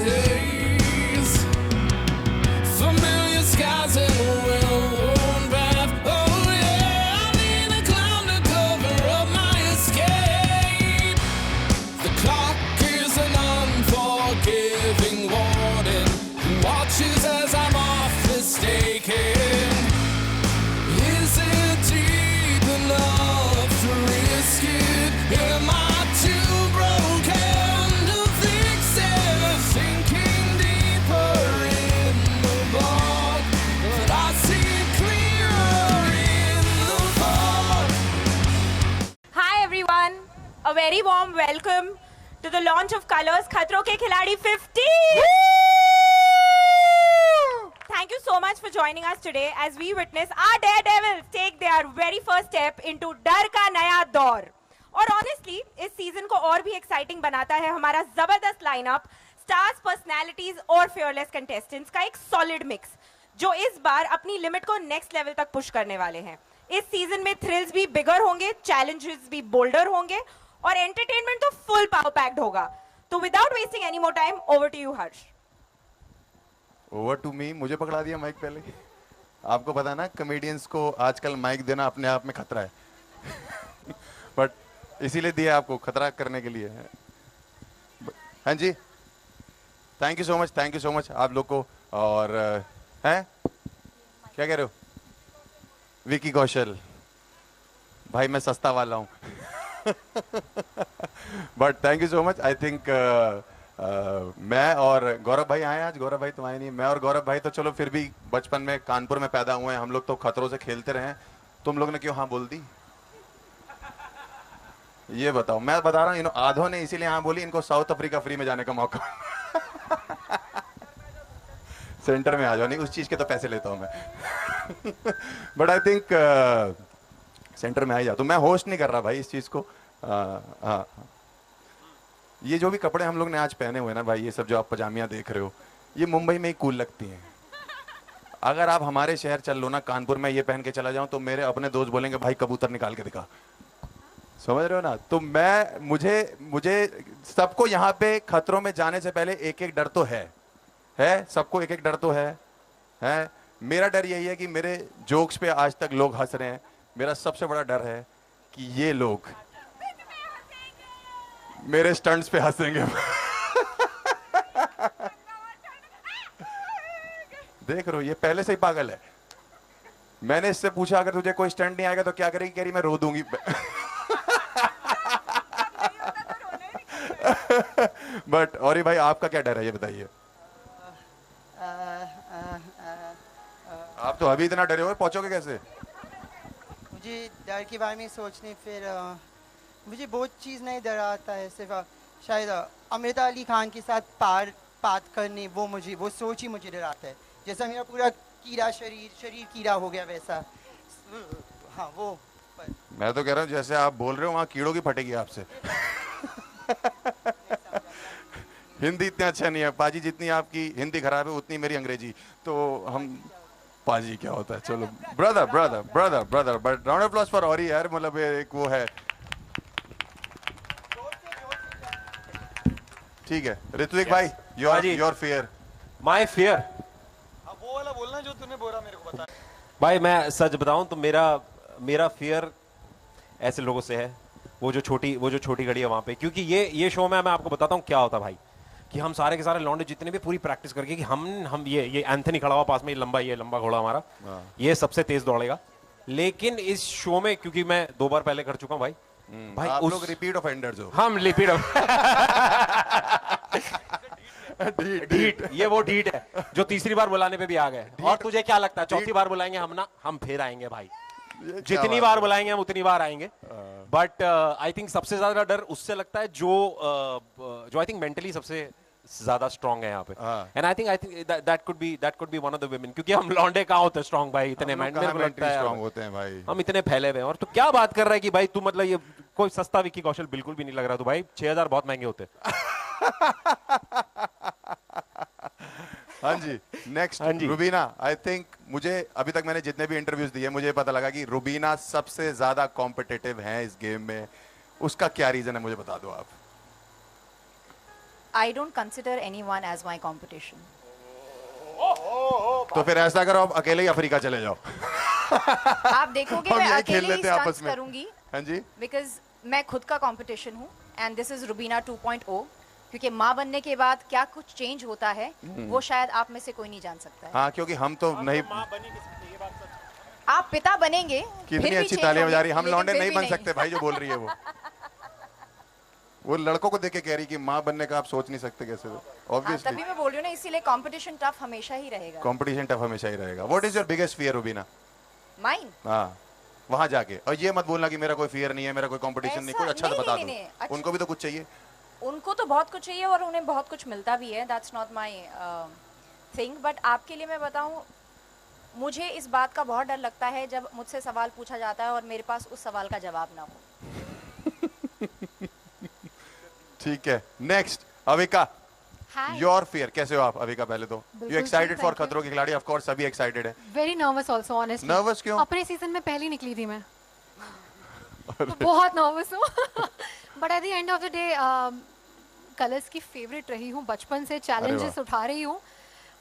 haze. Familiar skies and a well-worn path. Oh yeah, I need a clown to cover up my escape. The clock is an unforgiving warden who watches as I'm off mistaken. Is it deep enough to risk it? Am I too broken to fix it? Sinking deeper in the bog, but I see clearer in the fog. Hi everyone, a very warm welcome to the launch of Colors Khatron Ke Khiladi 15. Thank you so much for joining us today as we witness our daredevils take their very first step into डर का नया दौर. और honestly, इस season को और भी exciting बनाता है हमारा जबरदस्त लाइनअप, स्टार्स, पर्सनैलिटीज और fearless contestants का एक सॉलिड मिक्स जो इस बार अपनी लिमिट को नेक्स्ट लेवल तक पुश करने वाले हैं. इस सीजन में थ्रिल्स भी बिगर होंगे, चैलेंजेस भी बोल्डर होंगे और एंटरटेनमेंट तो फुल पावर पैक्ड होगा. तो without wasting any more time, over to you Harsh. Over to me. मुझे पकड़ा दिया माइक पहले. आपको पता है ना, कॉमेडियंस को आजकल माइक देना अपने आप में खतरा है. बट इसीलिए दिया आपको, खतरा करने के लिए. हाँ जी, thank you so much, thank you so much आप लोग को. और हैं क्या कह रहे हो? विकी कौशल भाई, मैं सस्ता वाला हूँ. But thank you so much. I think मैं और गौरव भाई आए आज. गौरव भाई तो आए नहीं. मैं और गौरव भाई तो चलो फिर भी बचपन में कानपुर में पैदा हुए हैं हम लोग, तो खतरों से खेलते रहे हैं. तुम लोग ने क्यों हाँ बोल दी ये बताओ. मैं बता रहा हूँ, आधों ने इसीलिए हाँ बोली, इनको साउथ अफ्रीका फ्री में जाने का मौका. सेंटर में आ जाओ. नहीं, उस चीज के तो पैसे लेता हूँ मैं. बट आई थिंक सेंटर में आ ही जाओ. तो मैं होस्ट नहीं कर रहा भाई इस चीज को. हाँ, ये जो भी कपड़े हम लोग ने आज पहने हुए ना भाई, ये सब जो आप पजामियां देख रहे हो, ये मुंबई में ही कूल लगती हैं. अगर आप हमारे शहर चल लो ना, कानपुर में ये पहन के चला जाऊं, तो मेरे अपने दोस्त बोलेंगे भाई कबूतर निकाल के दिखा. समझ रहे हो ना? तो मुझे सबको यहाँ पे खतरों में जाने से पहले एक एक डर तो है. सबको एक एक डर तो है. मेरा डर यही है कि मेरे जोक्स पे आज तक लोग हंस रहे हैं. मेरा सबसे बड़ा डर है कि ये लोग मेरे स्टंट्स पे हंसेंगे. देख रहे हो, ये पहले से ही पागल है. मैंने इससे पूछा अगर तुझे कोई स्टंट नहीं आएगा तो क्या करेगी? कह रही मैं रो दूंगी. बट और भाई, आपका क्या डर है ये बताइए. आप तो अभी इतना डरे हुए, पहुंचोगे कैसे? मुझे डर के बारे में सोचने फिर मुझे बहुत चीज़ नहीं डर आता है. सिर्फ शायद अमृता अली खान के साथ बात करने, वो सोच ही मुझे डराता है. जैसा मेरा पूरा कीड़ा शरीर कीड़ा हो गया वैसा. हाँ वो मैं तो कह रहा हूँ जैसे आप बोल रहे हो वहाँ कीड़ों की फटेगी आपसे. हिंदी इतना अच्छा नहीं है पाजी, जितनी आपकी हिंदी खराब है उतनी मेरी अंग्रेजी. तो हम पाजी क्या होता है. चलो brother brother brother brother. But round of applause for औरी यार. मतलब एक वो है. ठीक है ऋत्विक भाई, योर फियर. माय फियर वो वाला बोलना जो तूने बोला मेरे को बता. भाई मैं सच बताऊं तो मेरा फियर ऐसे लोगों से है, वो जो छोटी घड़ी है वहां पे. क्योंकि ये शो में मैं आपको बताता हूँ क्या होता भाई, कि हम सारे के सारे लौंडे जितने भी पूरी प्रैक्टिस करके कि हम ये एंथनी खड़ा हुआ पास में, ये लंबा घोड़ा हमारा, ये सबसे तेज दौड़ेगा. लेकिन इस शो में क्योंकि मैं 2 बार पहले कर चुका हूं भाई. भाई आप लोग रिपीट ऑफेंडर्स हो. हम रिपीट ढीठ. ये वो ढीठ है जो तीसरी बार बुलाने पे भी आ गए. और तुझे क्या लगता है चौथी बार बुलाएंगे हम फिर आएंगे भाई. जितनी बार बुलाएंगे हम उतनी बार आएंगे. बट आई थिंक सबसे ज्यादा डर उससे लगता है जो आई थिंक मेंटली सबसे ज्यादा स्ट्रांग है यहाँ पे. And I think that could be one of the women. क्योंकि हम लौंडे कहाँ होते स्ट्रांग भाई, इतने मेंटली स्ट्रांग होते हैं भाई. हम इतने फैले हुए हैं. और तो क्या बात कर रहा है कि भाई तू मतलब ये कोई सस्ता विक्की कौशल बिल्कुल भी नहीं लग रहा. तो भाई 6000 बहुत महंगे होते. हाँ जी, नेक्स्ट रुबीना. आई थिंक मुझे अभी तक मैंने जितने भी इंटरव्यूज दिए मुझे पता लगा कि रुबीना सबसे ज्यादा कॉम्पिटिटिव है इस गेम में. उसका क्या रीजन है मुझे बता दो आप. I don't consider anyone as my competition. तो फिर ऐसा करो, आप अकेले ही अफ्रीका चले जाओ। आप देखोगे हम मैं यही खेल अकेले ही लेते हैं आपस stunts में। करूंगी हाँ जी। बिकॉज मैं खुद का कंपटीशन हूँ एंड दिस इज रुबीना 2.0 क्योंकि माँ बनने के बाद क्या कुछ चेंज होता है वो शायद आप में से कोई नहीं जान सकता है। हाँ, क्योंकि हम तो नहीं। आप पिता बनेंगे कितनी फिर भी अच्छी change तालियां बजा होगी, रही है। हम लेकिन लौंडे फिर नहीं भी बन सकते भाई, जो बोल रही है वो लड़कों को देख के कह रही कि माँ बनने का आप सोच नहीं सकते कैसे। हाँ, ऑब्वियसली तभी मैं बोल रही हूँ ना, इसीलिए कंपटीशन टफ हमेशा ही रहेगा। कंपटीशन टफ हमेशा ही रहेगा। What is your biggest fear Rubina? Mine हाँ, वहां जाके। और ये मत बोलना कि मेरा कोई फियर नहीं है, मेरा कोई कंपटीशन नहीं, कुछ अच्छा तो बता नहीं, दो। अच्छा। उनको भी तो कुछ चाहिए। उनको तो बहुत कुछ चाहिए और उन्हें बहुत कुछ मिलता भी है, that's not my thing. But आपके लिए मैं बताऊं, मुझे इस बात का बहुत डर लगता है जब मुझसे सवाल पूछा जाता है और मेरे पास उस सवाल का जवाब ना हो। ठीक है, next Avika. Hi. Your fear. कैसे हो आप अविका? पहले तो यू बिल्कुल एक्साइटेड ठीक, फॉर thank you. खतरों के खिलाड़ी? ऑफ कोर्स सभी एक्साइटेड है। Very nervous also honestly. Nervous क्यों? अपने सीजन में पहली निकली थी मैं, तो बहुत नर्वस हूँ। But at the end of the day colours की फेवरेट रही हूँ बचपन से, चैलेंजेस उठा रही हूँ।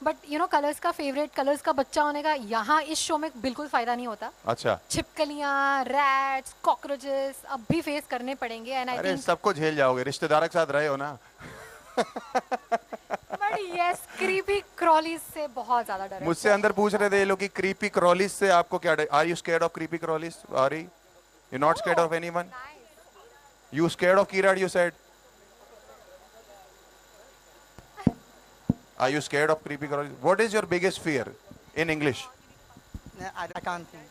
बट यू नो कलर्स का फेवरेट, कलर्स का बच्चा होने का यहाँ इस शो में बिल्कुल फायदा नहीं होता। अच्छा, छिपकलियाँ, रैट्स, कॉकरोचेस अब भी फेस करने पड़ेंगे एंड आई अरे थिंक। सबको झेल जाओगे, रिश्तेदार के साथ रहे हो ना। बट यस, क्रीपी क्रॉलीज से बहुत ज्यादा डर है। मुझसे अंदर पूछ रहे थे ये लोग कि क्रीपी क्रॉलीज से आपको क्या डर? Are you scared of creepy crawlies? Are you not scared of anyone? You scared of कीराड, you said? Are you scared of creepy crawlies? What is your biggest fear in English? I can't think.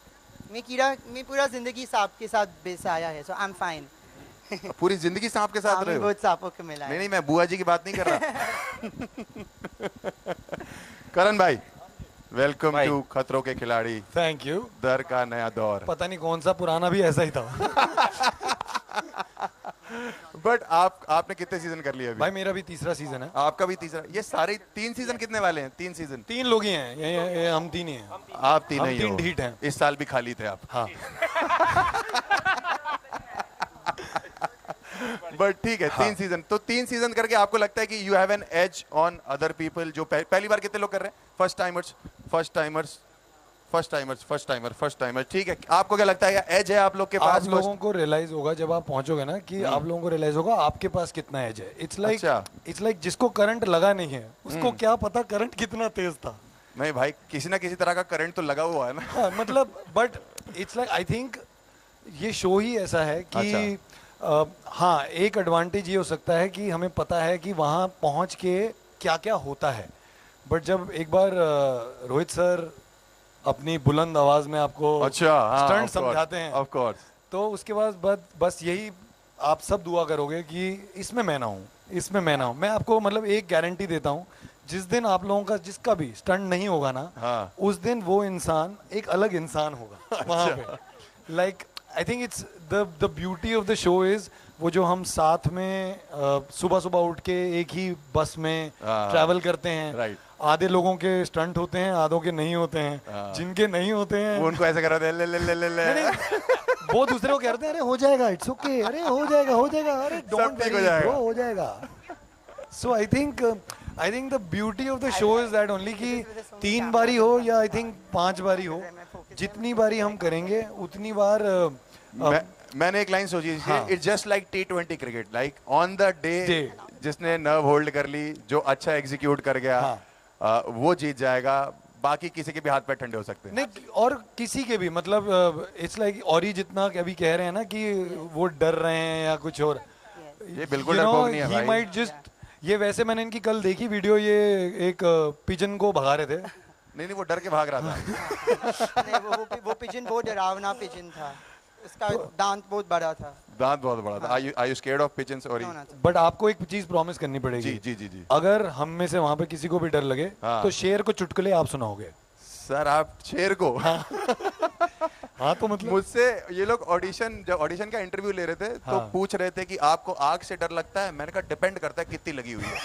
मैं पूरा जिंदगी सांप के साथ बेसाया है, so I'm fine. पूरी जिंदगी सांप के साथ रहे हमें हो? बहुत सांपों को मिला नहीं है। नहीं, मैं बुआ जी की बात नहीं कर रहा। करण भाई, वेलकम भाई। टू खतरों के खिलाड़ी, थैंक यू। दर का नया दौर। पता नहीं कौन सा पुराना भी ऐसा ही था। बट आपने कितने सीजन कर लिए अभी? भाई मेरा भी तीसरा सीजन है। आपका भी तीसरा। ये सारे 3 सीजन कितने वाले हैं? 3 सीजन। 3 लोग ही हैं, ये हम 3 ही हैं। आप 3 हम ही 3 हो। ढीठ हैं। इस साल भी खाली थे आप। हाँ। बट ठीक है, 3 सीजन। तो 3 सीजन करके आपको लगता है कि you have an edge on other people जो पहली बार कितने लोग कर रहे हैं? First timers. ठीक है, आपको क्या लगता है एज है आप लोग के आप पास? लोगों को रियलाइज होगा जब आप पहुंचोगे ना कि आप लोगों को रियलाइज होगा आपके पास कितना एज है। इट्स लाइक जिसको करंट लगा नहीं है उसको क्या पता करंट कितना तेज था। नहीं भाई, किसी ना किसी तरह का करंट तो लगा हुआ है ना। हाँ, मतलब but it's like I think ये शो ही ऐसा है कि हाँ, एक एडवांटेज ये हो सकता है कि हमें पता है कि वहाँ पहुँच के क्या क्या होता है। बट जब एक बार रोहित सर अपनी बुलंद आवाज में आपको अच्छा, स्टंट समझाते हैं, ऑफ कोर्स, तो उसके बाद बस यही आप सब दुआ करोगे कि इसमें मैं ना हूँ, इसमें मैं ना हूँ। मैं आपको मतलब एक गारंटी देता हूँ, जिस दिन आप लोगों का जिसका भी स्टंट नहीं होगा ना, हाँ। उस दिन वो इंसान एक अलग इंसान होगा वहाँ पे। Like I think it's the beauty of the show is वो जो हम साथ में सुबह सुबह उठ के एक ही बस में ट्रैवल करते हैं। राइट। आधे लोगों के स्टंट होते हैं, आधों के नहीं होते हैं। जिनके नहीं होते हैं वो उनको ऐसे कर रहे थे, ले ले ले ले ले। वो दूसरे को कहते हैं अरे हो जाएगा, इट्स ओके, अरे हो जाएगा, अरे डोंट ठीक हो वरी जाएगा। ब्रो, हो जाएगा। So I think the beauty of the show is that only कि 3 बारी हो या आई थिंक 5 बारी हो, जितनी बारी हम करेंगे उतनी बार मैंने एक line Sochi, it's just like T20 cricket, like on the day जिसने नर्व होल्ड कर ली, जो अच्छा एग्जीक्यूट कर गया, वो जीत जाएगा। बाकी किसी के भी हाथ पैर ठंडे हो सकते हैं। नहीं, और किसी के भी मतलब इट्स लाइक और ही जितना अभी कह रहे हैं ना कि वो डर रहे हैं या कुछ और, ये बिल्कुल डरपोक नहीं है he भाई। might just, ये वैसे मैंने इनकी कल देखी वीडियो, ये एक पिजन को भगा रहे थे। नहीं, वो डर के भाग रहा था। नहीं, वो पिजन बहुत डरावना पिजन था, उसका दांत बहुत बड़ा था। दांत बहुत बड़ा था। Are you scared of pigeons? और बट आपको एक चीज प्रॉमिस करनी पड़ेगी। जी। अगर हम में से वहां पे किसी को भी डर लगे तो शेर को चुटकुले आप सुनाओगे। सर, आप शेर को? हाँ, तो मतलब मुझसे ये लोग जब ऑडिशन का इंटरव्यू ले रहे थे तो पूछ रहे थे कि आपको आग से डर लगता है? मैंने कहा डिपेंड करता है कितनी लगी हुई है।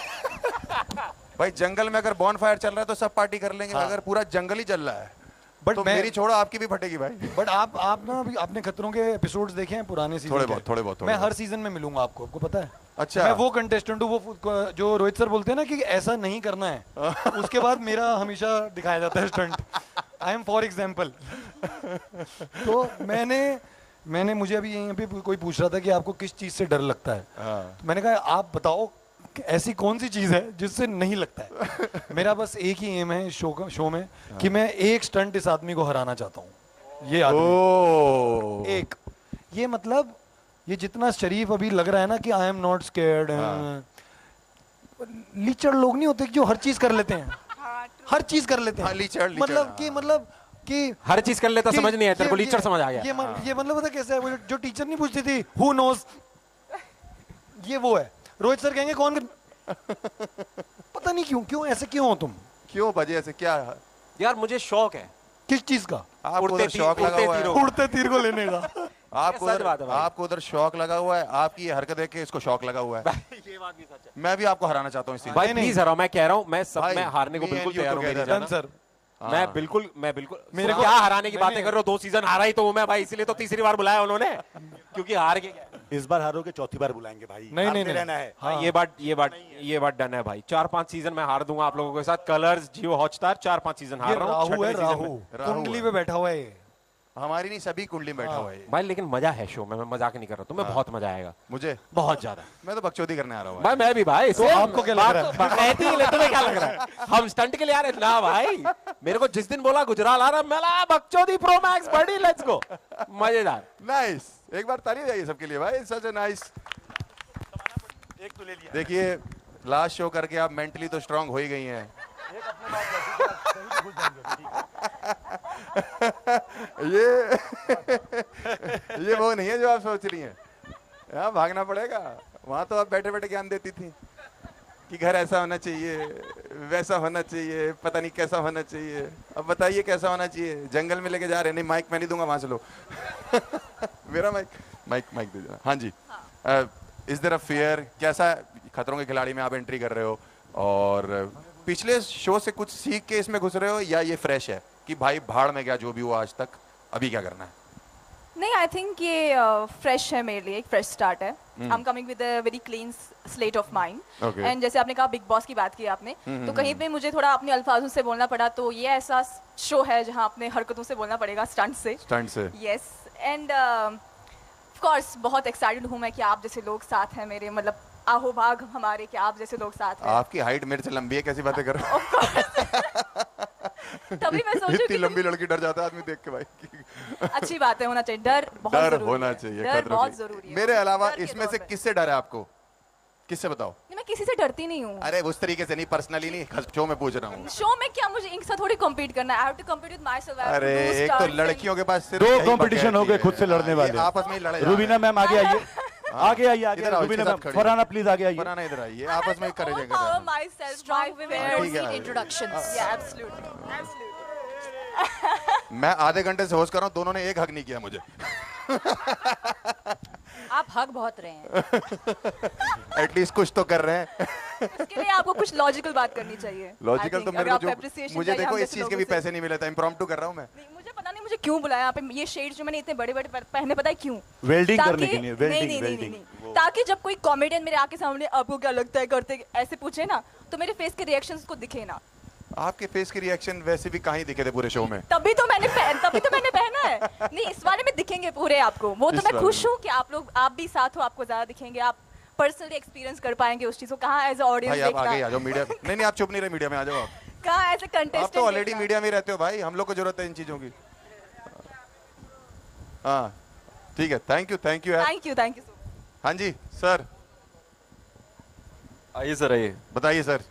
भाई जंगल में अगर बॉन फायर चल रहा है तो सब पार्टी कर लेंगे, अगर पूरा जंगल ही जल रहा है बट तो मेरी छोड़ो, आपकी भी फटेगी भाई। बट आप ना अभी आपने खतरों के एपिसोड्स देखे हैं पुराने सीजन? थोड़े बहुत। मैं हर सीजन में मिलूंगा आपको पता है। अच्छा। मैं वो कंटेस्टेंट हूँ, वो जो रोहित सर बोलते हैं ना कि ऐसा नहीं करना है, उसके बाद मेरा हमेशा दिखाया जाता है stunt. I am for example. तो मैंने मुझे अभी यहीं पे कोई पूछ रहा था कि आपको किस चीज से डर लगता है, तो मैंने कहा आप बताओ कि ऐसी कौन सी चीज है जिससे नहीं लगता है। मेरा बस एक ही एम है शो में कि मैं एक स्टंट इस आदमी को हराना चाहता हूँ। ये आदमी ओ एक, ये मतलब ये जितना शरीफ अभी लग रहा है ना कि आई एम नॉट स्केर्ड, लीचड़ लोग नहीं होते कि जो हर चीज कर लेते हैं, हर चीज कर लेते हैं। हाँ, लीचड़, मतलब कि हर चीज कर लेता, कि समझ नहीं आया तेरे को, लीचड़ समझ आ गया। ये मतलब पता कैसे है, वो जो टीचर नहीं पूछती थी हु नोज, ये वो है। रोहित सर कहेंगे कौन पता नहीं क्यों ऐसे क्यों हो तुम, क्यों बजे ऐसे क्या? यार मुझे शौक है किस चीज का? आपको उधर शौक लगा हुआ है, उड़ते तीर को लेने का। सच बात है भाई। आपको उधर शौक लगा हुआ है, आपकी ये हरकत देख के इसको शौक लगा हुआ है। ये बात भी सच है मैं भी आपको हराना चाहता हूँ इस भाई, प्लीज हराओ। मैं कह रहा हूँ मैं हारने को me and बिल्कुल you तैयार हूँ, together. मेरी जान। Done sir. मैं बिल्कुल मेरे को क्या हराने की बातें कर रहे हो, 2 सीजन हारा ही तो हूं मैं भाई, इसलिए तो तीसरी बार बुलाया उन्होंने, क्योंकि हार के इस बार हारोगे चौथी बार बुलाएंगे भाई। नहीं हारते नहीं रहना है। हाँ, ये बात डन है भाई। 4-5 सीजन मैं हार दूंगा आप लोगों के साथ। कलर्स, जियो हॉटस्टार, 4-5 सीजन ये हार रहा हूँ। राहु है, छठवें सीजन राहु में। राहु कुंडली है। पे बैठा हुआ है ये। हमारी नहीं, सभी कुंडली में बैठा हुआ है ये। भाई लेकिन मजा है शो में, मैं मजाक नहीं कर रहा, तुम्हें बहुत मजा आएगा, मुझे बहुत ज्यादा। मैं तो बकचोदी करने आ रहा हूँ भाई मैं भी भाई। तो आपको क्या लग रहा है? तुम्हें क्या लग रहा है? हम स्टंट के लिए आ रहे हैं ना भाई। मेरे को जिस दिन बोला गुजराल आ रहा, मैं ला बकचोदी प्रो मैक्स बड़ी, लेट्स गो, मजेदार। नाइस, एक बार ताली जाइए सबके लिए भाई, सच ए नाइस। एक तो ले लिया। देखिए लास्ट शो करके आप मेंटली तो स्ट्रांग हो ही गई हैं। ये वो नहीं है जो आप सोच रही हैं। यहाँ भागना पड़ेगा, वहां तो आप बैठे बैठे ज्ञान देती थी कि घर ऐसा होना चाहिए, वैसा होना चाहिए, पता नहीं कैसा होना चाहिए। अब बताइए कैसा होना चाहिए? जंगल में लेके जा रहे हैं। नहीं माइक मैं नहीं दूंगा, वहां से लो। मेरा माइक दे देना। हाँ जी, इस तरह फियर कैसा, खतरों के खिलाड़ी में आप एंट्री कर रहे हो और पिछले शो से कुछ सीख के इसमें घुस रहे हो, या ये फ्रेश है कि भाई भाड़ में गया जो भी हुआ आज तक, अभी क्या करना है? नहीं, आई थिंक ये फ्रेश है मेरे लिए, एक फ्रेश स्टार्ट है। I am coming with a very clean slate of mind. Okay. And जैसे आपने कहा बिग बॉस की बात की आपने, तो कहीं पे मुझे थोड़ा अपने अल्फाजों से बोलना पड़ा, तो ये ऐसा शो है जहां अपने हरकतों से बोलना पड़ेगा, स्टंट से। यस, एंड ऑफ कोर्स बहुत एक्साइटेड हूं मैं कि आप जैसे लोग साथ हैं मेरे, मतलब आहो भाग हमारे, कि आप जैसे लोग साथ हैं। आपकी हाइट मेरे से लंबी है, कैसी बातें कर रहे हो? तभी मैं सोचूं इतनी कि लंबी लड़की डर जाता है आदमी देख के भाई। अच्छी बात है, होना चाहिए डर, बहुत डर जरूरी होना है। चाहिए, डर खतरों बहुत की। जरूरी है। मेरे अलावा डर के इसमें दौर से में। किससे डर है आपको? किससे बताओ? नहीं, मैं किसी से डरती नहीं हूँ। अरे उस तरीके से नहीं, पर्सनली नहीं, शो में पूछ रहा हूँ। शो में क्या मुझे इनके साथ थोड़ी कम्पीट करना है? I have to compete with myself. अरे एक तो लड़कियों के पास सिर्फ दो यही कंपटीशन हो गए बकैती खुद से है। लड़ने ये वाले। आपस में ही लड़े जा रुबीना रहे मैम आगे आइए, आगे आइए, आगे इधर आओ, रुबीना इसके मैम। साथ खड़ी फरहाना प्लीज आगे हैं। आइए। फरहाना इधर आइए, आपस में ही करे Overpower जाएंगे। myself, Strong my women women. don't ठीक है। need introductions. Yeah, absolutely. Absolutely. मैं आधे घंटे से होस्ट कर रहा हूँ, दोनों ने एक हक नहीं किया मुझे। आप हक बहुत रहे हैं। एटलीस्ट कुछ तो कर रहे हैं। उसके लिए आपको कुछ लॉजिकल बात करनी चाहिए। लॉजिकल I तो think, मेरे अगर को आपको जो appreciation मुझे चाहिए देखो हम इस जैसे चीज के लोगों भी से। पैसे नहीं मिले था, इम्प्रॉम्प्टू कर रहा हूँ मैं। नहीं, मुझे पता नहीं मुझे क्यों बुलाया यहाँ पे। ये शेड्स जो मैंने इतने बड़े बड़े पहने, पता है क्यों? वेल्डिंग ताकि- करने के लिए, वेल्डिंग, नहीं, वेल्डिंग। नहीं। ताकि जब कोई कॉमेडियन मेरे आके सामने आपको क्या लगता है करते ऐसे पूछे ना, तो मेरे फेस के रिएक्शंस को दिखे ना। आपके फेस के रिएक्शन वैसे भी कहीं दिखे थे पूरे शो में। तभी तो मैंने पहना है। नहीं, इस वाले में दिखेंगे पूरे आपको। वो तो इस मैं वाले खुश में। हूँ कि आप भी साथ हो, आपको ज्यादा दिखेंगे, आप पर्सनली एक्सपीरियंस कर पाएंगे उस चीज को। कहाँ एज अ ऑडियंस भाई आप आगे आ देखना, जाओ मीडिया। नहीं आप चुप नहीं रहे, मीडिया में आ जाओ आप। कहाँ एज अ आप कंटेस्टेंट तो ऑलरेडी मीडिया में रहते हो भाई, हम लोग को जरूरत है इन चीजों की। हाँ ठीक है, थैंक यू यार। Thank you so much. हाँ जी सर, आइए सर, आइए। बताइए सर।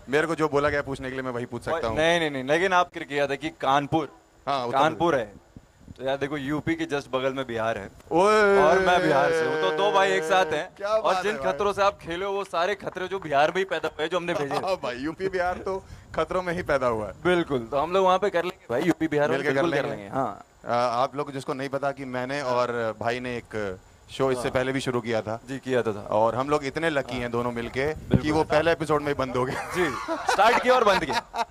मेरे को जो बोला गया पूछने के लिए मैं वही पूछ सकता हूँ। नहीं, लेकिन आप फिर किया था कि कानपुर, हाँ उत्तर कानपुर है तो यार देखो, यूपी के जस्ट बगल में बिहार है ओए, और मैं बिहार से हूँ, तो दो भाई एक साथ हैं। क्या और बात जिन है भाई। खतरों से आप खेले हो वो सारे खतरे जो बिहार में ही पैदा हुए, जो हमने भेजे हैं। हाँ भाई, यूपी बिहार तो खतरों में ही पैदा हुआ है। बिल्कुल, तो हम लोग वहाँ पे कर लेंगे भाई, यूपी बिहार में मिलके बिल्कुल कर कर लेंगे। लेंगे। हाँ, आप लोग जिसको नहीं पता कि मैंने और भाई ने एक शो इससे पहले भी शुरू किया था जी, किया था और हम लोग इतने लकी हैं दोनों मिलके कि वो पहले एपिसोड में ही बंद हो गए जी। स्टार्ट किया और बंद किया।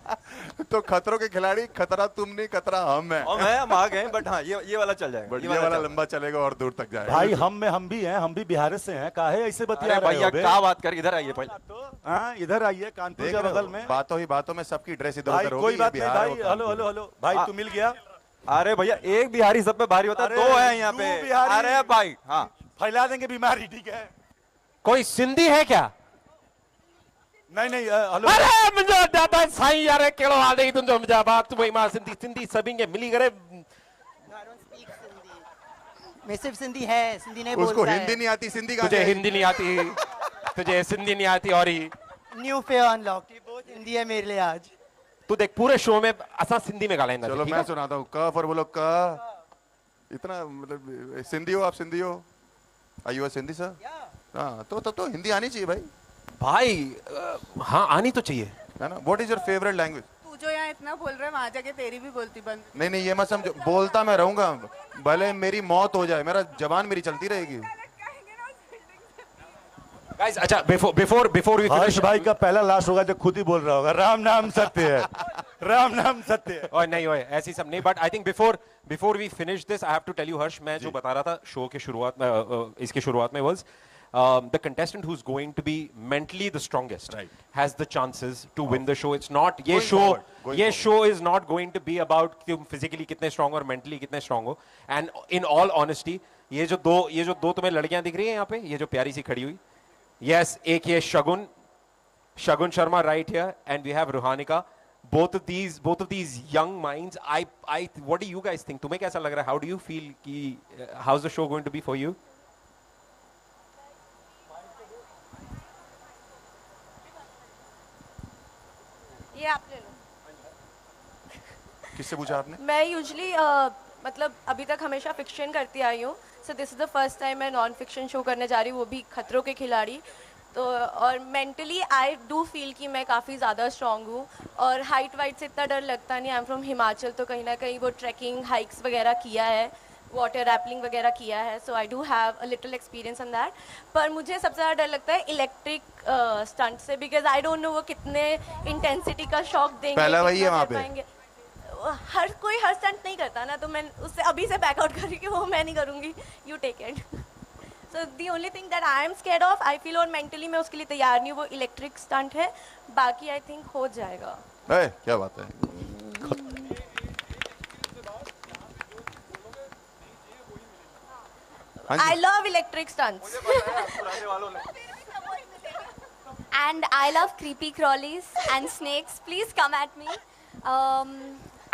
तो खतरों के खिलाड़ी, खतरा तुम नहीं, खतरा हम है। हम आ गए, बट हाँ ये वाला चल जाएगा। बट ये वाला लंबा चलेगा और दूर तक जाएगा। भाई हम भी हैं, हम भी बिहार से हैं। काहे ऐसे बतिया अरे रहे हो भैया बे? क्या बात कर, इधर आइए पहले। हाँ, इधर आइए, कानपुर देख के रहे हो, बगल में। बातों ही बातों में सबकी ड्रेस इधर भाई उधर हो कोई गई, बात नहीं बिहार भाई। वो हेलो कानपुर। हेलो हेलो भाई, तू मिल गया। अरे भैया एक बिहारी सब पे भारी होता है, अरे, दो है यहाँ तू पे। बिहारी। अरे भाई हाँ, फैला देंगे बीमारी, ठीक है? कोई सिंधी है क्या? नहीं नहीं, हेलो। अरे मुंहिंजो दादा साईं यार कहिड़ो हाल आहे तुंहिंजो? मुंहिंजा बात भई मां सिंधी सिंधी सभिनि खे मिली करे। मैं सिर्फ सिंधी है, सिंधी नहीं उसको बोलता हिंदी है। नहीं आती, सिंधी कहाँ तुझे से? हिंदी नहीं आती, तुझे सिंधी नहीं आती और ही न्यू फेयर अनलॉक, ये बहुत हिंदी है मेरे लिए आज। तू देख पूरे शो में असां सिंधी में ॻाल्हाईंदासीं। चलो ठीक मैं है? सुनाता हूँ। क फॉर बोलो क। इतना मतलब सिंधी हो आप? सिंधी हो? Are you Sindhi sir? हाँ, तो हिंदी आनी चाहिए भाई। भाई हाँ आनी तो चाहिए, है ना? What is your favourite language? तू जो यहाँ इतना बोल रहा है वहां जाके तेरी भी बोलती बंद। नहीं नहीं, ये मत समझो, बोलता मैं रहूंगा, भले मेरी मौत हो जाए, मेरा जबान मेरी चलती रहेगी। गाइस अच्छा बिफोर वी हर्ष फिनिश भाई का पहला लास्ट होगा जो खुद ही बोल रहा होगा, राम नाम सत्य है, राम नाम सत्य है। और नहीं ओए ऐसी सब नहीं, but I think before we finish this I have to tell you Harsh, मैं जो बता रहा था शो के शुरुआत में, इसके शुरुआत में was the contestant who's going to be mentally the strongest has the chances to win the show. It's not ये show is not going to be about तुम physically कितने strong और mentally कितने strong हो. And in all honesty ये जो दो तुम्हें लड़कियां दिख रही हैं यहाँ पे, ये जो प्यारी सी खड़ी हुई, yes, एक ये शगुन Sharma right here, and we have Ruhanika. Both of these young minds. What do you guys think? तुम्हें कैसा लग रहा है? How do you feel कि how's the show going to be for you? ये आप ले लो। किससे पूछा आपने? मैं यूजली मतलब अभी तक हमेशा फिक्शन करती आई हूँ, so this is the first time मैं नॉन फिक्शन शो करने जा रही हूँ, वो भी खतरों के खिलाड़ी। तो और मेंटली आई डू फील कि मैं काफ़ी ज़्यादा स्ट्रॉन्ग हूँ, और हाइट वाइट से इतना डर लगता नहीं। आई एम फ्रॉम हिमाचल, तो कहीं ना कहीं वो ट्रैकिंग हाइक्स वगैरह किया है, वाटर रैपलिंग वगैरह किया है, so I do have a little experience on that. पर मुझे सबसे ज़्यादा डर लगता है इलेक्ट्रिक स्टंट से, बिकॉज आई डोंट नो वो कितने इंटेंसिटी का शॉक देंगे, पहला वही है कितना वहाँ कर पे। पाएंगे। हर कोई हर स्टंट नहीं करता ना, तो मैं उससे अभी से बैकआउट कर रही हूँ कि वो मैं नहीं करूँगी, you take it. So the only thing that I am scared of, I feel, और मेंटली मैं उसके लिए तैयार नहीं हूँ, वो इलेक्ट्रिक स्टंट है। बाकी आई थिंक हो जाएगा। क्या बात है। I love electric stunts. And I love creepy crawlies and snakes. Please come at me.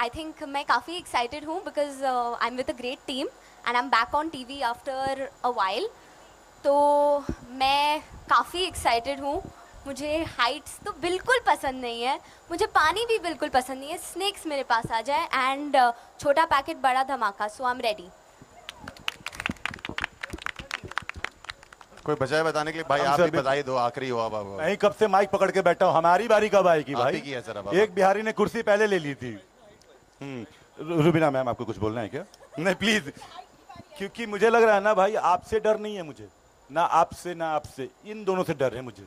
I think मैं काफ़ी excited हूँ because I'm with a great team and I'm back on TV after a while. तो मैं काफ़ी excited हूँ. मुझे Heights तो बिल्कुल पसंद नहीं है, मुझे पानी भी बिल्कुल पसंद नहीं है. स्नेक्स मेरे पास आ जाए एंड छोटा पैकेट बड़ा धमाका. सो आई एम रेडी. कोई बचाए बताने के लिए? भाई आप भी बधाई दो, आखिरी हो अब। नहीं, कब से माइक पकड़ के बैठा हूँ, हमारी बारी कब आएगी भाई? की है सर अब। एक बिहारी ने कुर्सी पहले ले ली थी। रुबीना मैम, आपको कुछ बोलना है क्या? नहीं प्लीज, क्योंकि मुझे लग रहा है ना भाई, आपसे डर नहीं है मुझे, ना आपसे ना आपसे, इन दोनों से डर है मुझे.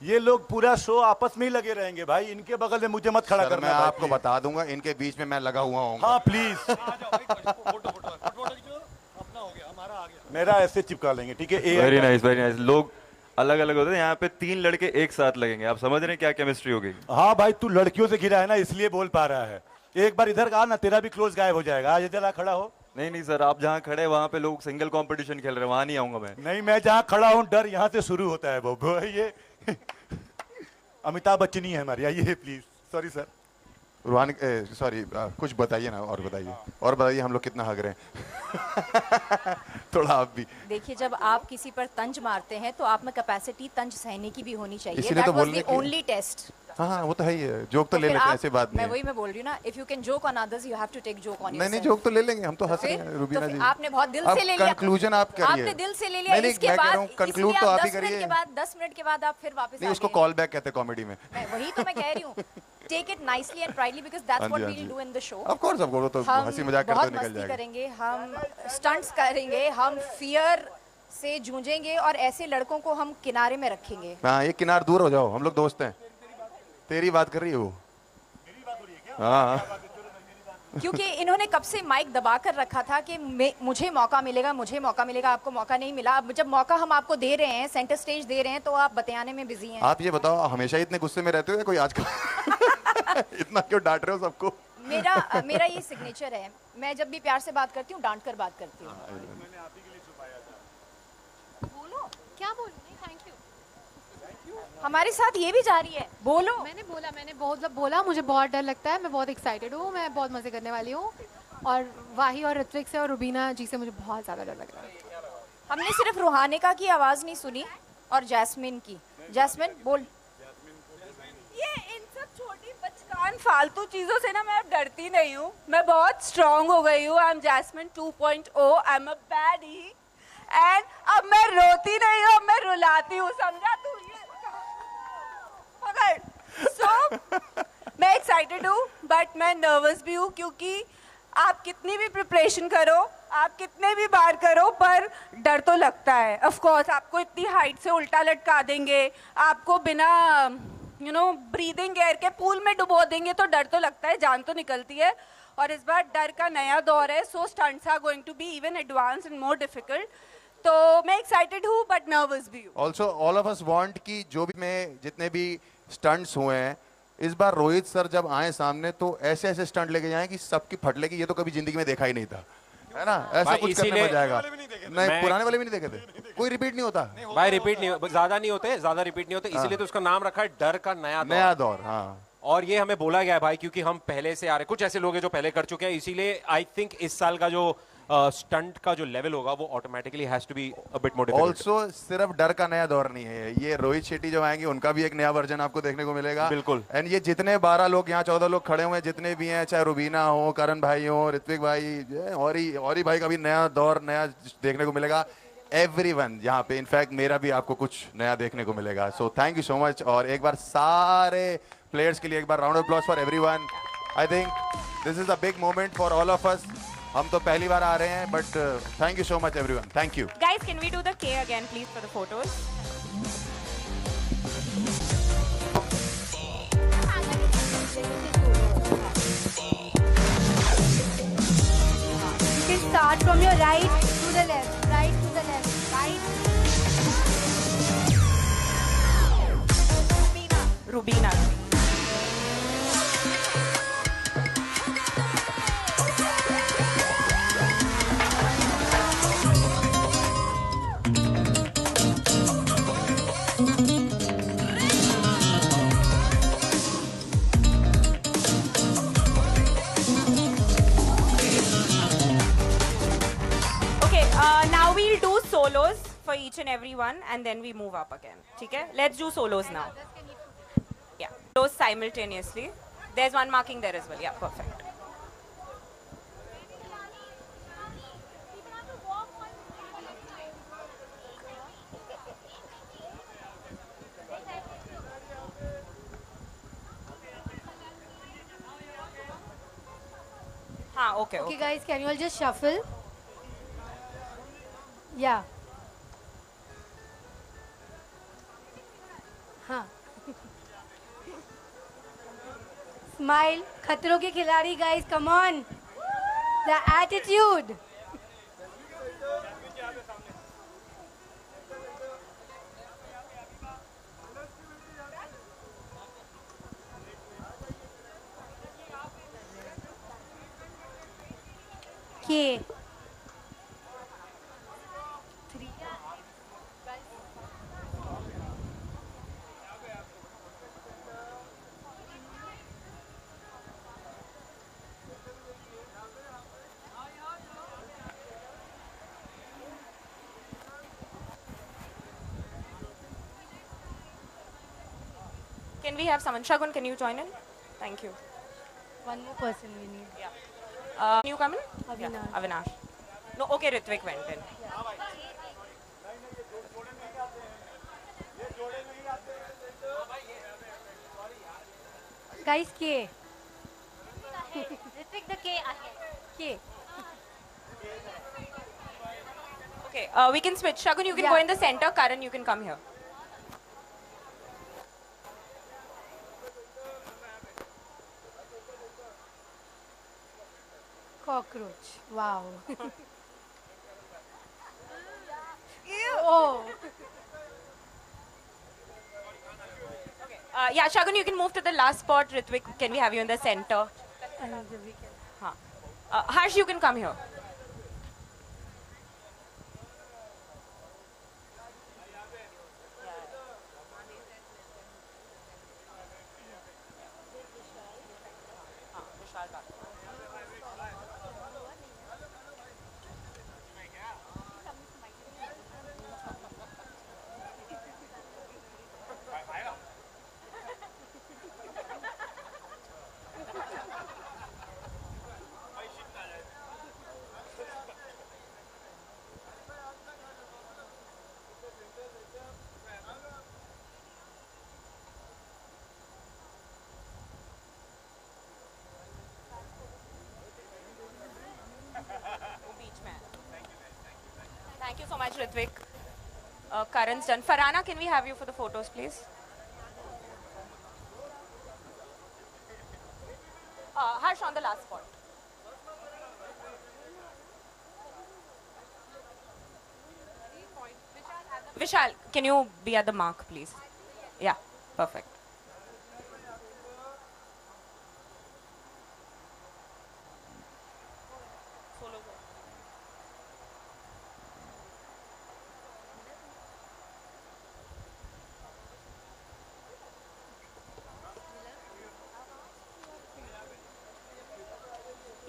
ये लोग पूरा शो आपस में ही लगे रहेंगे भाई, इनके बगल में मुझे मत खड़ा करना. मैं आपको बता दूंगा, इनके बीच में मैं लगा हुआ हूँ. हाँ प्लीज, मेरा ऐसे चिपका लेंगे, ठीक है? Very nice very nice. लोग अलग अलग होते हैं, यहाँ पे 3 लड़के एक साथ लगेंगे. आप समझ रहे हैं क्या केमिस्ट्री हो गई? हाँ भाई, तू लड़कियों से घिरा है ना, इसलिए बोल पा रहा है. एक बार इधर का ना, तेरा भी क्लोज गायब हो जाएगा. आज जरा खड़ा हो. नहीं नहीं सर, आप जहाँ खड़े वहाँ पे लोग सिंगल कंपटीशन खेल रहे हैं, वहाँ नहीं आऊंगा मैं. नहीं, मैं जहाँ खड़ा हूँ, डर यहाँ से शुरू होता है. वो ये अमिताभ बच्चन ही है हमारी. आइए प्लीज. Sorry sir. रूहानी, सॉरी, कुछ बताइए ना, और बताइए हम लोग कितना हग रहे हैं. थोड़ा आप भी देखिए, जब आप किसी पर तंज मारते हैं तो आप में कैपेसिटी तंज सहने की भी होनी चाहिए. इसीलिए तो बोलने के ओनली टेस्ट. हाँ वो तो है ही है. जोक तो ले लेते हैं, ऐसे बात नहीं है. मैं बोल रही हूँ ना, if you can joke on others you have to take joke on yourself. नहीं, जोक तो ले लेंगे हम, तो हंस रहे हैं रुबीना जी. आपने बहुत दिल से ले लिया. कंक्लूजन आप करिए. आपने दिल से ले लिया. इसके बाद कंक्लूड तो आप ही करिए. 10 मिनट के बाद आप फिर वापस. नहीं, उसको कॉल बैक कहते हैं कॉमेडी में. वही तो मैं कह रही हूँ. Take it nicely and proudly because that's what we will do in the show. Of course तो हंसी मजाक करते निकल जाएगा. करेंगे, हम स्टंट्स करेंगे, हम फियर से जूझेंगे और ऐसे लड़कों को हम किनारे में रखेंगे। हाँ, ये किनार दूर हो जाओ, हम लोग दोस्त हैं। तेरी बात कर रही है वो। हाँ, क्योंकि इन्होंने कब से माइक दबा कर रखा था कि मुझे मौका मिलेगा, मुझे मौका मिलेगा, आपको मौका नहीं मिला। अब जब मौका हम आपको दे रहे हैं, सेंटर स्टेज दे रहे हैं, तो आप बतियाने में बिजी हैं। आप ये बताओ, हमेशा इतने गुस्से में रहते हो या कोई आजकल इतना क्यों डांट रहे हो सबको? मेरा ये सिग्नेचर है, मैं जब भी प्यार से बात करती हूँ, डांट कर बात करती हूँ। बोलो, क्या बोलूं? नहीं, थैंक यू। हमारे साथ ये भी जा रही है, बोलो। मैंने बहुत बोला, मुझे बहुत डर लगता है, मैं बहुत एक्साइटेड हूँ, मैं बहुत मजे करने वाली हूँ, और वाही और ऋत्विक से और रुबीना जी से मुझे बहुत ज्यादा डर लग रहा है। हमने सिर्फ रूहानिका की आवाज नहीं सुनी और जैस्मिन की। जैस्मिन बोल। ये इन सब छोटी बचकान फालतू चीजों से ना मैं अब डरती नहीं हूँ, मैं बहुत स्ट्रांग हो गई हूँ। I am Jasmine 2.0, I am a baddie and अब मैं रोती नहीं हूँ, अब मैं रुलाती हूँ, समझा तू? ये पकड़। सो मैं एक्साइटेड हूँ बट मैं नर्वस भी हूँ, क्योंकि आप कितनी भी प्रिपरेशन करो, आप कितने भी बार करो, पर डर तो लगता है। ऑफ कोर्स आपको इतनी हाइट से उल्टा लटका देंगे, आपको बिना ब्रीदिंग एयर के पूल में डुबो देंगे, तो डर तो लगता है, जान तो निकलती है। और इस बार डर का नया दौर है, so stunts are going to be even advance and more difficult. तो मैं एक्साइटेड हूँ बट नर्वस भी हूँ। Also all of us want कि जो भी में जितने भी स्टंट्स हुए हैं, इस बार रोहित सर जब आए सामने तो ऐसे ऐसे स्टंट लेके जाएं कि सबकी फट लेगी। ये तो कभी जिंदगी में देखा ही नहीं था, है ना? ऐसा कुछ करने में जाएगा। नहीं, पुराने वाले भी नहीं देखे थे, कोई रिपीट नहीं होता भाई, रिपीट नहीं, ज्यादा नहीं होते, ज्यादा रिपीट नहीं होते, इसीलिए तो उसका नाम रखा है डर का नया दौर। हाँ, और ये हमें बोला गया है भाई, क्योंकि हम पहले से आ रहे, कुछ ऐसे लोग हैं जो पहले कर चुके हैं, इसीलिए आई थिंक इस साल का जो स्टंट का जो लेवल होगा वो automatically has to be a bit more difficult. Also सिर्फ डर का नया दौर नहीं है ये, रोहित शेट्टी जो आएंगे उनका भी एक नया वर्जन आपको देखने को मिलेगा। बिल्कुल। एंड ये जितने 12 लोग यहाँ 14 लोग खड़े हुए हैं, जितने भी हैं, चाहे रुबीना हो, करण भाई हो, ऋत्विक भाई, और ही भाई का भी नया दौर नया देखने को मिलेगा। एवरीवन यहाँ पे, इनफैक्ट मेरा भी आपको कुछ नया देखने को मिलेगा। So thank you so much, और एक बार सारे प्लेयर्स के लिए एक बार round of applause for everyone. I think this is a big moment for all of us. हम तो पहली बार आ रहे हैं, but thank you so much everyone, thank you. Guys, can we do the K again, please, for the photos? You can start from your right to the left, right to the left, right. Rubina. Now we'll do solos for each and every one, and then we move up again. Okay? Let's do solos now. Yeah, solos simultaneously. There's one marking there as well. Yeah, perfect. Okay. Okay, guys, can you all just shuffle? Yeah. हाँ. Smile. खतरों के खिलाड़ी, guys, come on. The attitude. K. Can we have someone? Shagun, can you join in? Thank you. One more person we need. Yeah. Can you come in? Avinash. Yeah, Avinash. No, okay, Ritwik went in. Guys, K. Ritwik, the K ahead. K. Okay, we can switch. Shagun, you can Yeah. go in the center. Karan, you can come here. Cockroach. Wow. Oh. Yeah, Shagun, you can move to the last spot. Ritvik, can we have you in the center? Huh. Harsh, you can come here. Thank you so much, Ritvik. Karan's done. Farhana, can we have you for the photos, please? Harsh, on the last spot. Vishal, can you be at the mark, please? Yeah, perfect.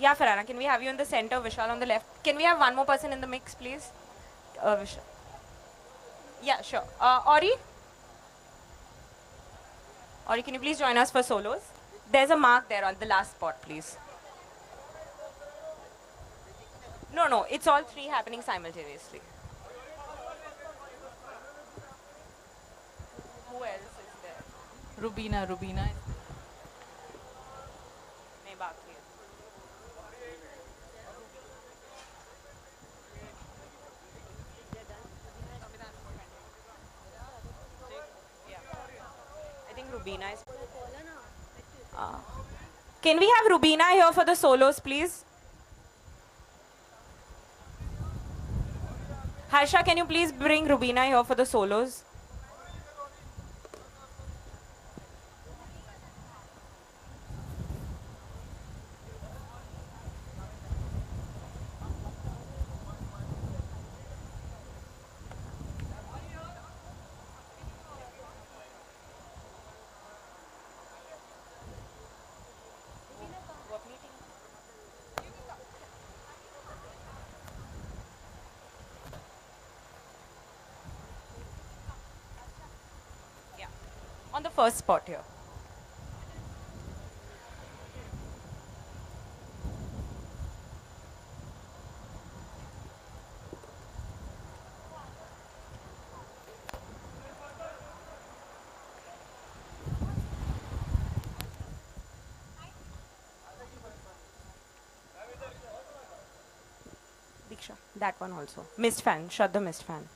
Yeah, Farhana, can we have you in the center, Vishal on the left? Can we have one more person in the mix, please? Vishal. Yeah, sure. Ori? Ori, can you please join us for solos? There's a mark there on the last spot, please. No, it's all three happening simultaneously. Who else is there? Rubina. नहीं बाकी है. I think Rubina is. Can we have Rubina here for the solos, please? Harsha, can you please bring Rubina here for the solos? On the first spot here. Diksha, that one also. Mist fan, shut the mist fan.